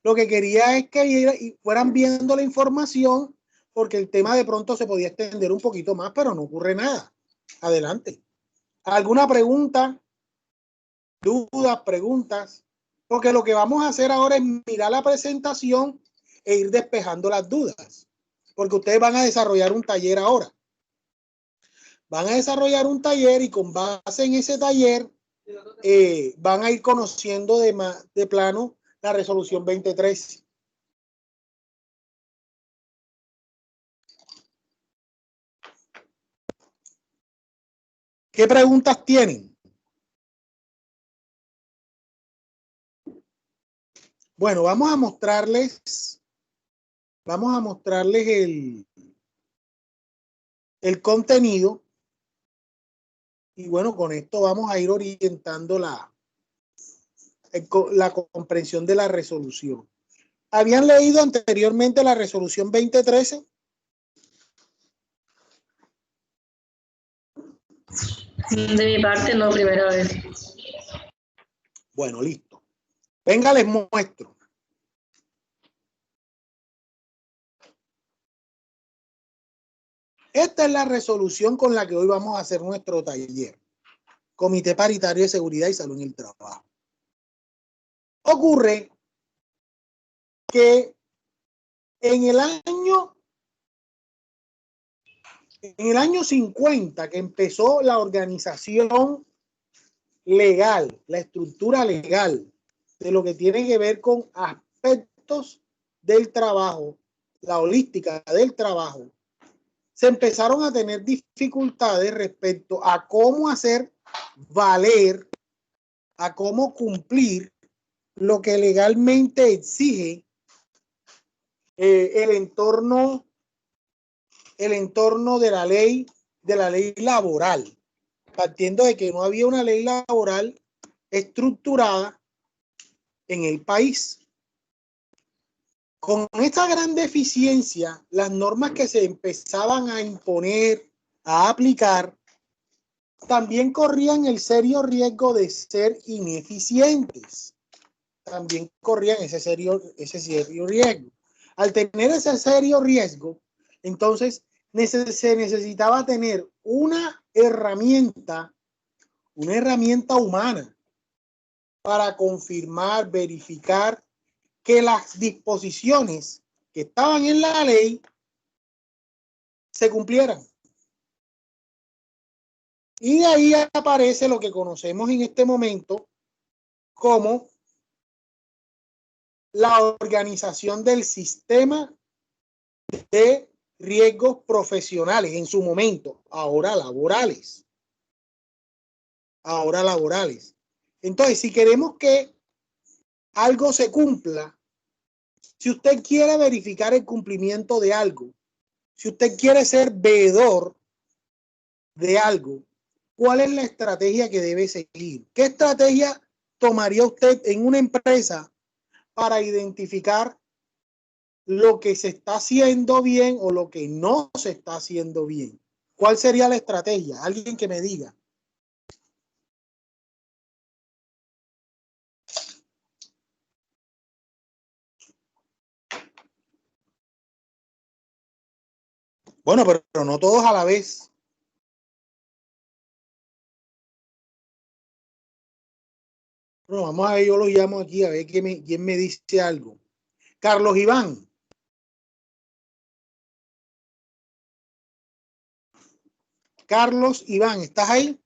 Lo que quería es que fueran viendo la información, porque el tema de pronto se podía extender un poquito más, pero no ocurre nada. Adelante. ¿Alguna pregunta? ¿Dudas? ¿Preguntas? Porque lo que vamos a hacer ahora es mirar la presentación e ir despejando las dudas. Porque ustedes van a desarrollar un taller ahora. Van a desarrollar un taller y con base en ese taller van a ir conociendo de plano la resolución 2013. ¿Qué preguntas tienen? Bueno, vamos a mostrarles el contenido. Y bueno, con esto vamos a ir orientando la comprensión de la resolución. ¿Habían leído anteriormente la resolución 2013? De mi parte, no, primera vez. Bueno, listo. Venga, les muestro. Esta es la resolución con la que hoy vamos a hacer nuestro taller. Comité Paritario de Seguridad y Salud en el Trabajo. Ocurre que en el año 50, que empezó la organización legal, la estructura legal de lo que tiene que ver con aspectos del trabajo, la holística del trabajo, se empezaron a tener dificultades respecto a cómo hacer valer, a cómo cumplir lo que legalmente exige el entorno de la ley laboral, partiendo de que no había una ley laboral estructurada en el país. Con esta gran deficiencia, las normas que se empezaban a imponer, a aplicar, también corrían el serio riesgo de ser ineficientes. También corrían ese serio riesgo. Al tener ese serio riesgo, entonces se necesitaba tener una herramienta humana para confirmar, verificar que las disposiciones que estaban en la ley se cumplieran. Y de ahí aparece lo que conocemos en este momento como la organización del sistema de riesgos profesionales en su momento, ahora laborales. Entonces, si queremos que algo se cumpla, si usted quiere verificar el cumplimiento de algo, si usted quiere ser veedor de algo, ¿cuál es la estrategia que debe seguir? ¿Qué estrategia tomaría usted en una empresa para identificar lo que se está haciendo bien o lo que no se está haciendo bien? ¿Cuál sería la estrategia? Alguien que me diga. Bueno, pero no todos a la vez. Bueno, vamos a ver, yo lo llamo aquí a ver quién me dice algo. Carlos Iván. Carlos Iván, ¿estás ahí?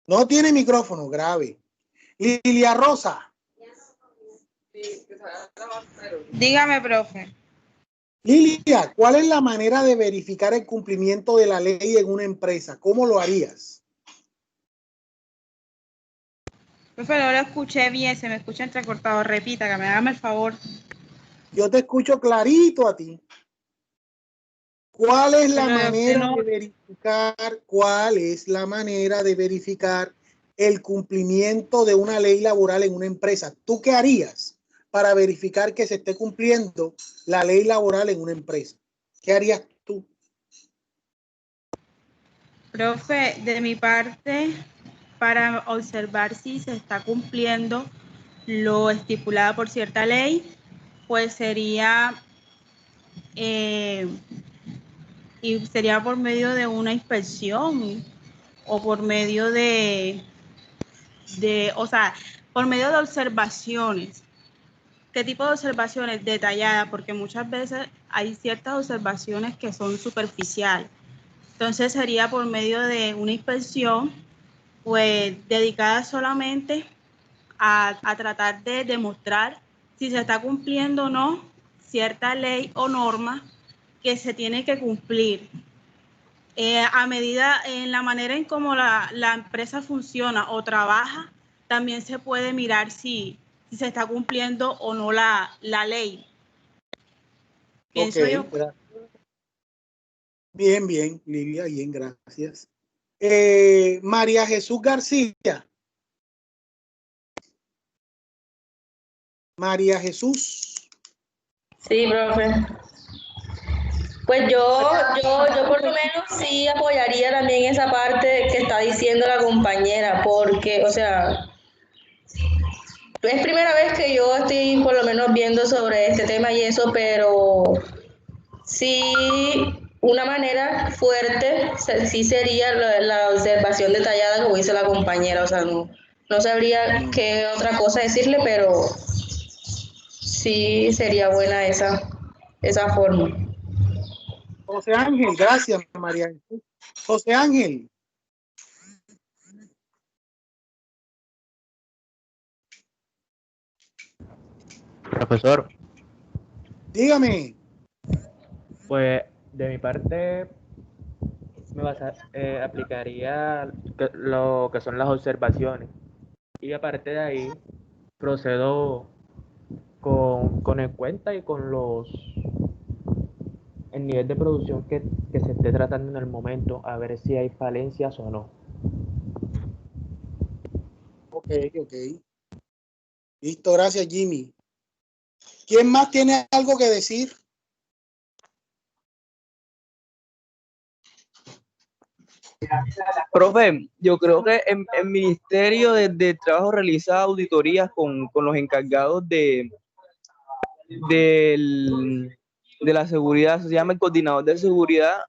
No tiene micrófono, grave. Lilia Rosa. Dígame, profe. Lilia, ¿cuál es la manera de verificar el cumplimiento de la ley en una empresa? ¿Cómo lo harías? Profe, no lo escuché bien, se me escucha entrecortado. Repita, que me haga el favor. Yo te escucho clarito a ti. ¿Cuál es la manera de verificar? ¿Cuál es la manera de verificar el cumplimiento de una ley laboral en una empresa? ¿Tú qué harías para verificar que se esté cumpliendo la ley laboral en una empresa? ¿Qué harías tú? Profe, de mi parte, para observar si se está cumpliendo lo estipulado por cierta ley, pues sería por medio de una inspección o por medio o sea, por medio de observaciones. ¿Qué tipo de observaciones? Detalladas, porque muchas veces hay ciertas observaciones que son superficiales. Entonces sería por medio de una inspección, pues dedicada solamente a tratar de demostrar si se está cumpliendo o no cierta ley o norma que se tiene que cumplir. A medida, en la manera en cómo la empresa funciona o trabaja, también se puede mirar si se está cumpliendo o no la ley. Pienso yo. Bien, bien, Lilia, bien, gracias. María Jesús García. María Jesús. Sí, profe. Pues yo por lo menos sí apoyaría también esa parte que está diciendo la compañera, porque, o sea, es primera vez que yo estoy por lo menos viendo sobre este tema y eso, pero sí, una manera fuerte sí sería la observación detallada, como dice la compañera, o sea, no sabría qué otra cosa decirle, pero sí sería buena esa forma. José Ángel, gracias, María Jesús. José Ángel. Profesor, Dígame. pues de mi parte aplicaría lo que son las observaciones y aparte de ahí procedo con el cuenta y con el nivel de producción que se esté tratando en el momento, a ver si hay falencias o no. Ok. Listo, gracias, Jimmy. ¿Quién más tiene algo que decir? Profe, yo creo que el Ministerio de Trabajo realiza auditorías con los encargados de la seguridad, se llama el coordinador de seguridad,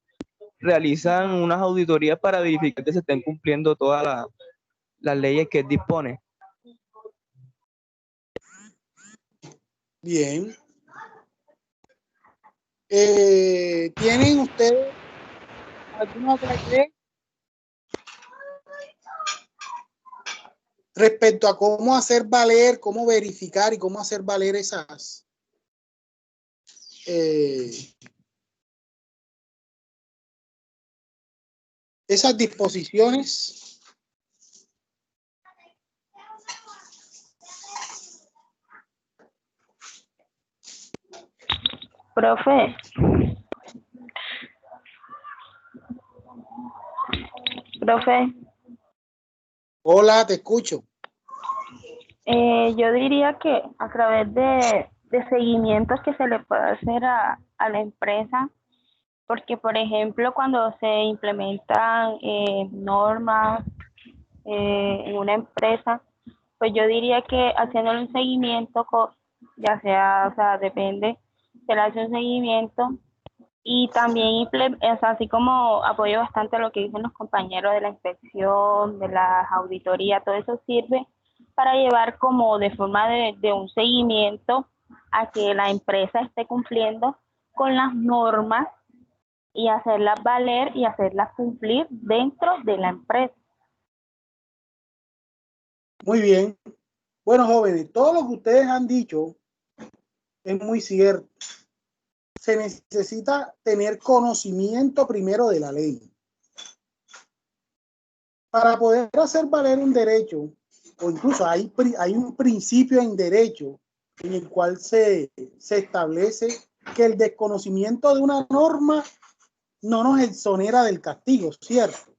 realizan unas auditorías para verificar que se estén cumpliendo todas las leyes que él dispone. Bien. ¿Tienen ustedes alguna otra idea respecto a cómo hacer valer, cómo verificar y cómo hacer valer esas disposiciones? Profe, Hola, te escucho. yo diría que a través de seguimientos que se le puede hacer a la empresa, porque por ejemplo cuando se implementan normas en una empresa, pues yo diría que haciéndole un seguimiento, ya sea, o sea, depende, se le hace un seguimiento y también, o sea, así como apoyo bastante lo que dicen los compañeros de la inspección, de las auditorías, todo eso sirve para llevar como de forma de un seguimiento a que la empresa esté cumpliendo con las normas y hacerlas valer y hacerlas cumplir dentro de la empresa. Muy bien. Bueno, jóvenes, todo lo que ustedes han dicho es muy cierto. Se necesita tener conocimiento primero de la ley. Para poder hacer valer un derecho, o incluso hay un principio en derecho en el cual se establece que el desconocimiento de una norma no nos exonera del castigo, ¿cierto?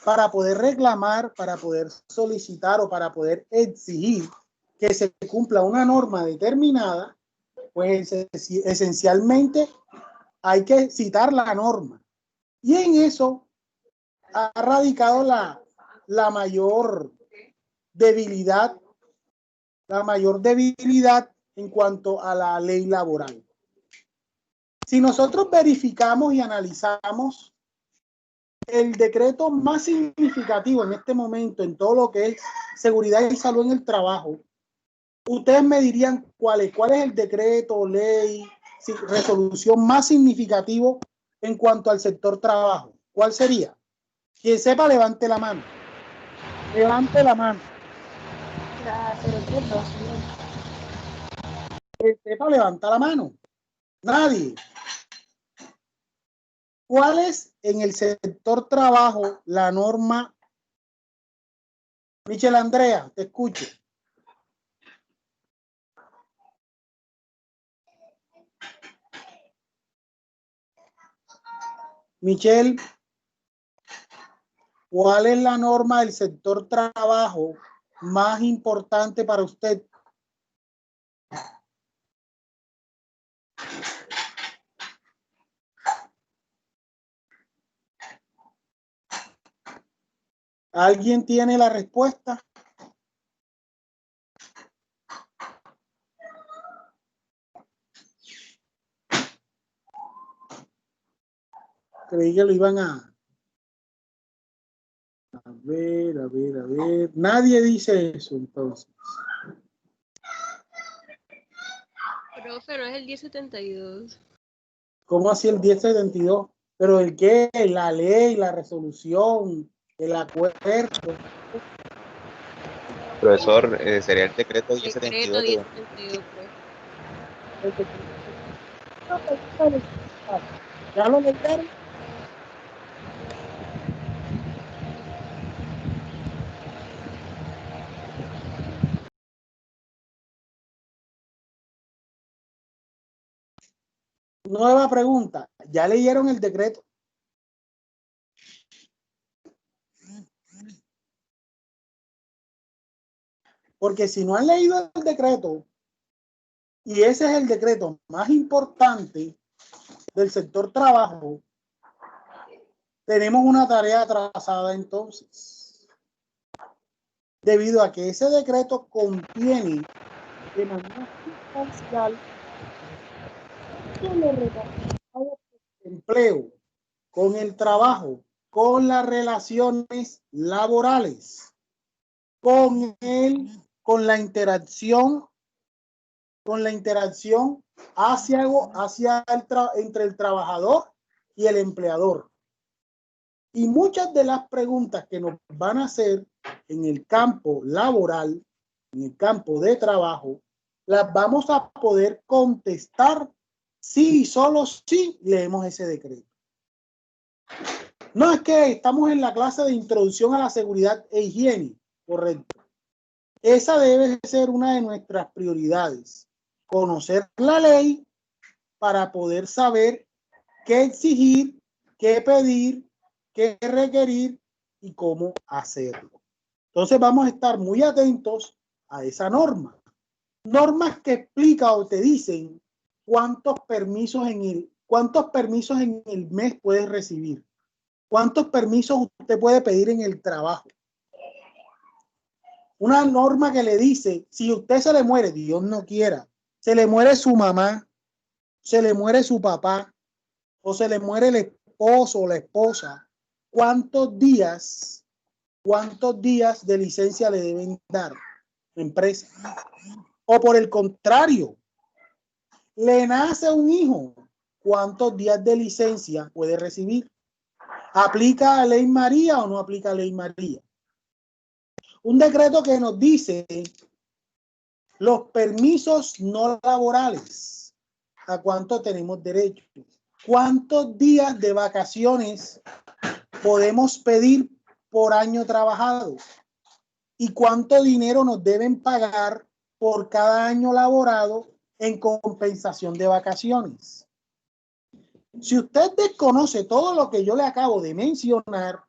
Para poder reclamar, para poder solicitar o para poder exigir que se cumpla una norma determinada, pues esencialmente hay que citar la norma. Y en eso ha radicado la mayor debilidad en cuanto a la ley laboral. Si nosotros verificamos y analizamos el decreto más significativo en este momento en todo lo que es seguridad y salud en el trabajo, ustedes me dirían cuál es el decreto, ley, resolución más significativo en cuanto al sector trabajo. ¿Cuál sería? Quien sepa, levante la mano. Levante la mano. Quien sepa, levanta la mano. Nadie. ¿Cuál es en el sector trabajo la norma? Michelle Andrea, te escucho. Michelle, ¿cuál es la norma del sector trabajo más importante para usted? ¿Alguien tiene la respuesta? Creí que lo iban a ver. Nadie dice eso, entonces. Profe, no es el 1072. ¿Cómo así el 1072? ¿Pero el qué? La ley, la resolución, el acuerdo. Profesor, sería el decreto Decreto 1072. 1072, profe. ¿Ya lo leyeron? Nueva pregunta. ¿Ya leyeron el decreto? Porque si no han leído el decreto, y ese es el decreto más importante del sector trabajo, tenemos una tarea atrasada entonces. Debido a que ese decreto contiene de manera sustancial el empleo, con el trabajo, con las relaciones laborales, con la interacción entre el trabajador y el empleador. Y muchas de las preguntas que nos van a hacer en el campo laboral, en el campo de trabajo, las vamos a poder contestar si y solo si leemos ese decreto. No es que estamos en la clase de introducción a la seguridad e higiene, correcto. Esa debe ser una de nuestras prioridades. Conocer la ley para poder saber qué exigir, qué pedir, qué requerir y cómo hacerlo. Entonces vamos a estar muy atentos a esa norma. Normas que explican o te dicen cuántos permisos en el mes puedes recibir. ¿Cuántos permisos usted puede pedir en el trabajo? Una norma que le dice, si usted se le muere, Dios no quiera, se le muere su mamá, se le muere su papá, o se le muere el esposo o la esposa, ¿cuántos días de licencia le deben dar la empresa? O por el contrario, le nace un hijo, ¿cuántos días de licencia puede recibir? ¿Aplica a Ley María o no aplica a Ley María? Un decreto que nos dice los permisos no laborales, ¿a cuánto tenemos derecho? ¿Cuántos días de vacaciones podemos pedir por año trabajado? ¿Y cuánto dinero nos deben pagar por cada año laborado en compensación de vacaciones? Si usted desconoce todo lo que yo le acabo de mencionar,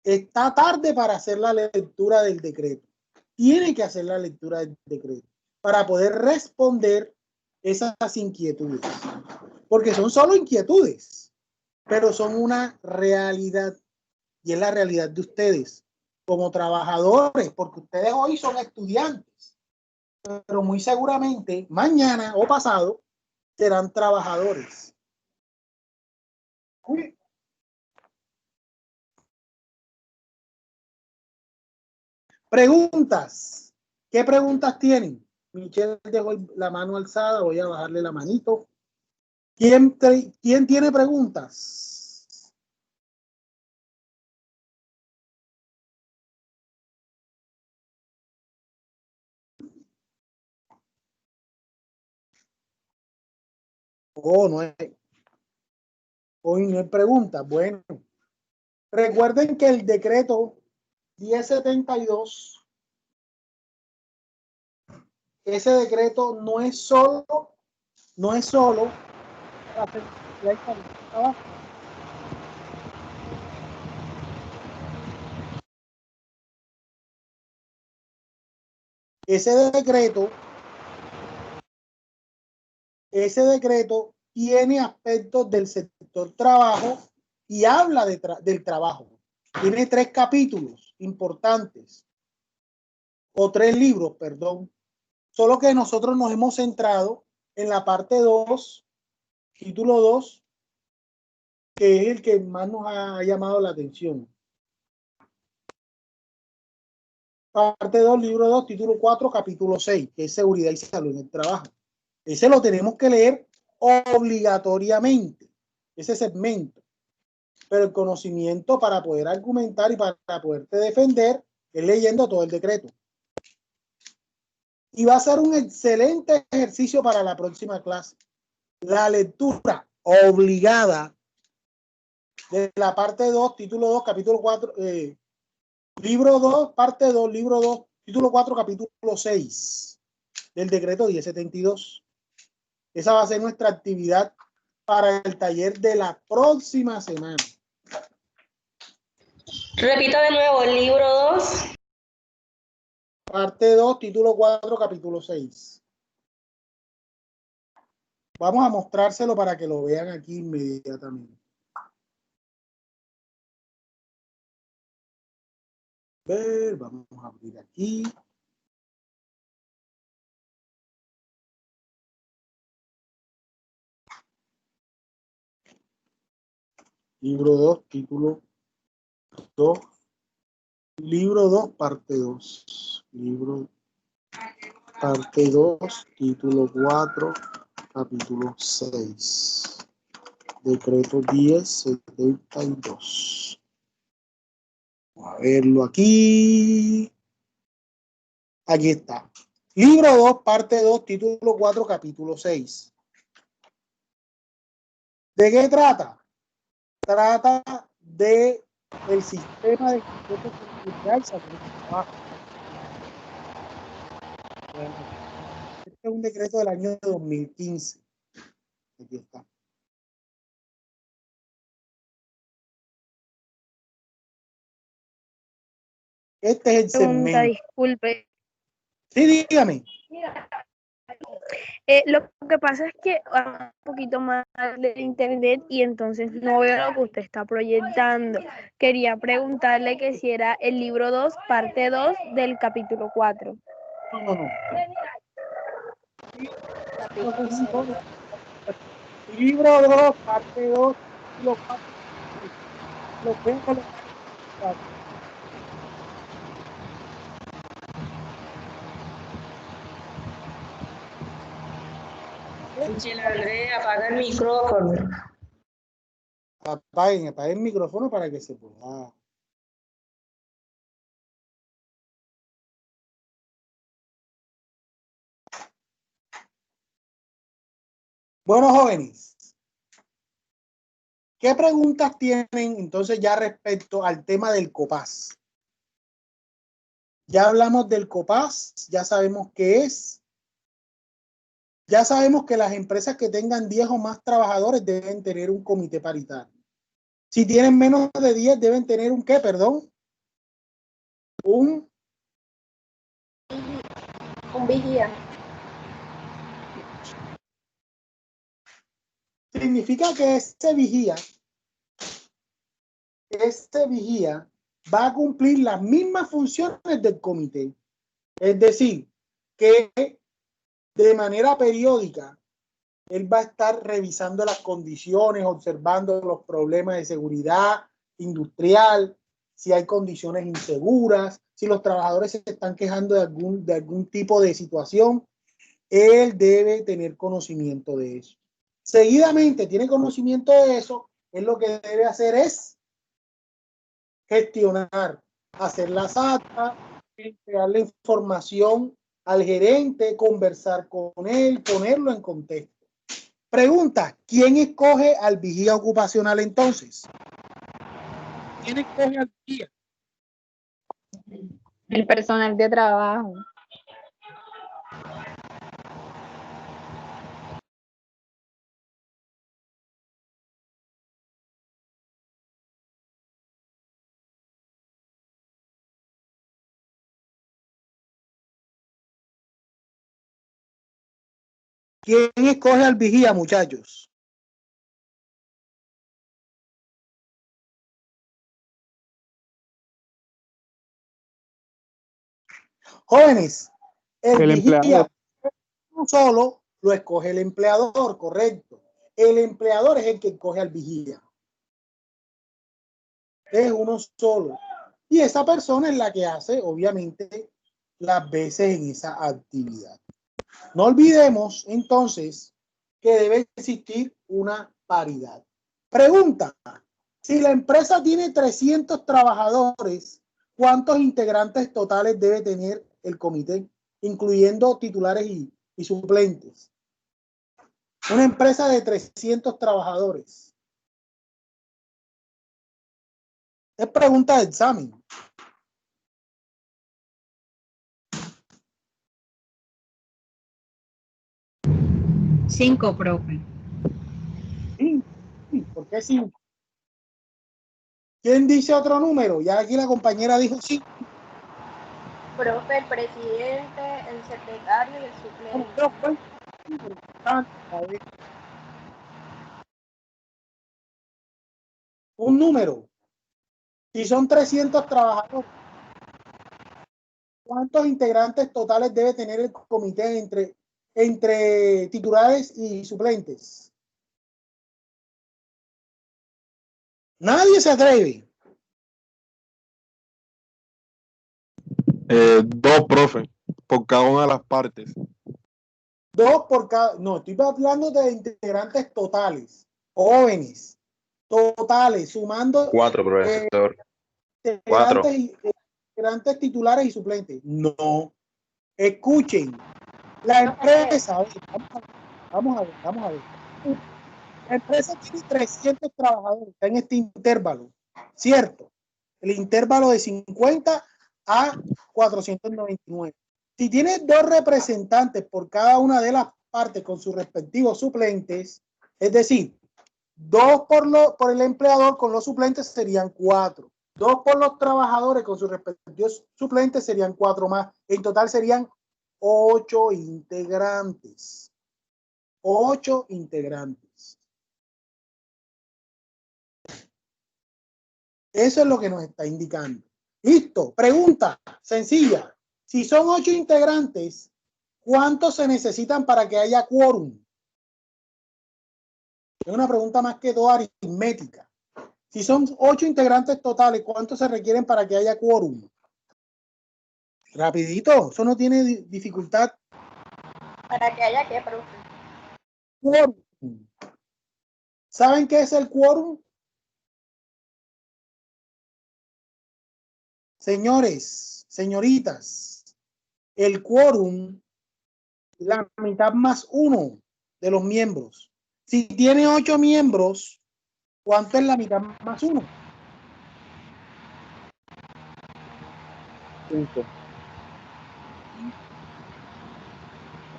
está tarde para hacer la lectura del decreto. tiene que hacer la lectura del decreto para poder responder esas inquietudes. Porque son solo inquietudes, pero son una realidad. Y es la realidad de ustedes como trabajadores, porque ustedes hoy son estudiantes, pero muy seguramente mañana o pasado serán trabajadores. Uy. Preguntas. ¿Qué preguntas tienen? Michelle dejó la mano alzada, voy a bajarle la manito. ¿Quién tiene preguntas? Oh, no hay. Hoy no hay preguntas. Bueno, recuerden que el decreto 1072, ese decreto no es solo para hacer trabajo. Ese decreto tiene aspectos del sector trabajo y habla del trabajo. Tiene 3 capítulos importantes, o 3 libros, perdón. Solo que nosotros nos hemos centrado en la parte 2, título 2, que es el que más nos ha llamado la atención. Parte 2, libro 2, título 4, capítulo 6, que es seguridad y salud en el trabajo. Ese lo tenemos que leer obligatoriamente, ese segmento. Pero el conocimiento para poder argumentar y para poderte defender es leyendo todo el decreto. Y va a ser un excelente ejercicio para la próxima clase. La lectura obligada de la parte 2, título 2, capítulo 4, libro 2, parte 2, libro 2, título 4, capítulo 6 del decreto 1072. Esa va a ser nuestra actividad para el taller de la próxima semana. Repita de nuevo, el libro 2. Parte 2, título 4, capítulo 6. Vamos a mostrárselo para que lo vean aquí inmediatamente. Vamos a abrir aquí. Libro 2, título 2. Libro 2, parte 2. Libro parte 2, título 4, capítulo 6. Decreto 1072. Vamos a verlo aquí. Aquí está. Libro 2, parte 2, título 4, capítulo 6. ¿De qué trata? Trata de el sistema de trabajo. Este es un decreto del año 2015. Aquí está. Este es el segmento. Disculpe. Sí, dígame. Lo que pasa es que un poquito más de internet y entonces no veo lo que usted está proyectando. Quería preguntarle que si era el libro 2, parte 2 del capítulo 4. No. Libro 2, parte 2, lo pueden colocar. André, apaga el micrófono. Apaguen el micrófono para que se pueda. Bueno, jóvenes, ¿qué preguntas tienen entonces ya respecto al tema del COPAS? Ya hablamos del COPAS, ya sabemos qué es. Ya sabemos que las empresas que tengan 10 o más trabajadores deben tener un comité paritario. Si tienen menos de 10, deben tener un ¿qué? Perdón. Un Un vigía. Significa que ese vigía va a cumplir las mismas funciones del comité. Es decir, que de manera periódica él va a estar revisando las condiciones, observando los problemas de seguridad industrial, si hay condiciones inseguras, si los trabajadores se están quejando de algún tipo de situación. Él debe tener conocimiento de eso. Seguidamente tiene conocimiento de eso, él lo que debe hacer es gestionar, hacer las actas, entregar la información al gerente, conversar con él, ponerlo en contexto. Pregunta, ¿quién escoge al vigía ocupacional entonces? ¿Quién escoge al vigía? El personal de trabajo. ¿Quién escoge al vigía, muchachos? Jóvenes, el vigía empleador. no solo lo escoge el empleador, correcto. El empleador es el que escoge al vigía. Es uno solo. Y esa persona es la que hace, obviamente, las veces en esa actividad. No olvidemos, entonces, que debe existir una paridad. Pregunta, si la empresa tiene 300 trabajadores, ¿cuántos integrantes totales debe tener el comité, incluyendo titulares y suplentes? Una empresa de 300 trabajadores. Es pregunta de examen. Cinco, profe. Sí, ¿por qué 5? ¿Quién dice otro número? Ya aquí la compañera dijo 5. Profe, el presidente, el secretario y el suplente. Un número. Si son 300 trabajadores, ¿cuántos integrantes totales debe tener el comité entre titulares y suplentes? Nadie se atreve. 2, profe, por cada una de las partes. 2 por cada. No, estoy hablando de integrantes totales, jóvenes, totales, sumando 4, profesor. 4. Integrantes titulares y suplentes. No. Escuchen. La empresa, vamos a ver. La empresa tiene 300 trabajadores, está en este intervalo, ¿cierto? El intervalo de 50 a 499. Si tiene 2 representantes por cada una de las partes con sus respectivos suplentes, es decir, 2 por el empleador con los suplentes serían 4. 2 por los trabajadores con sus respectivos suplentes serían 4 más. En total serían 8 integrantes. 8 integrantes. Eso es lo que nos está indicando. Listo. Pregunta sencilla. Si son 8 integrantes, ¿cuántos se necesitan para que haya quórum? Es una pregunta más que todo aritmética. Si son 8 integrantes totales, ¿cuántos se requieren para que haya quórum? Rapidito, eso no tiene dificultad. ¿Para que haya qué, profe? Quórum. ¿Saben qué es el quórum? Señores, señoritas, el quórum, la mitad más 1 de los miembros. Si tiene 8 miembros, ¿cuánto es la mitad más 1? 5.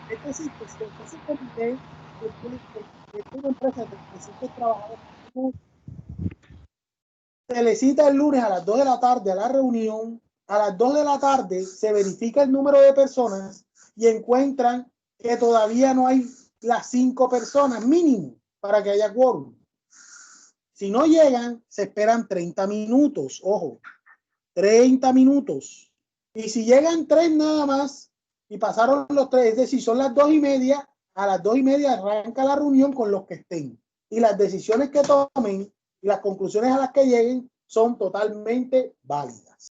Es decir, que si ese comité de una empresa de 300 trabajadores se le cita el lunes a las 2 de la tarde a la reunión, a las 2 de la tarde se verifica el número de personas y encuentran que todavía no hay las 5 personas mínimo para que haya quórum. Si no llegan, se esperan 30 minutos, ojo, 30 minutos. Y si llegan 3 nada más y pasaron los 3, es decir, son las 2:30, a las 2:30 arranca la reunión con los que estén. Y las decisiones que tomen y las conclusiones a las que lleguen son totalmente válidas.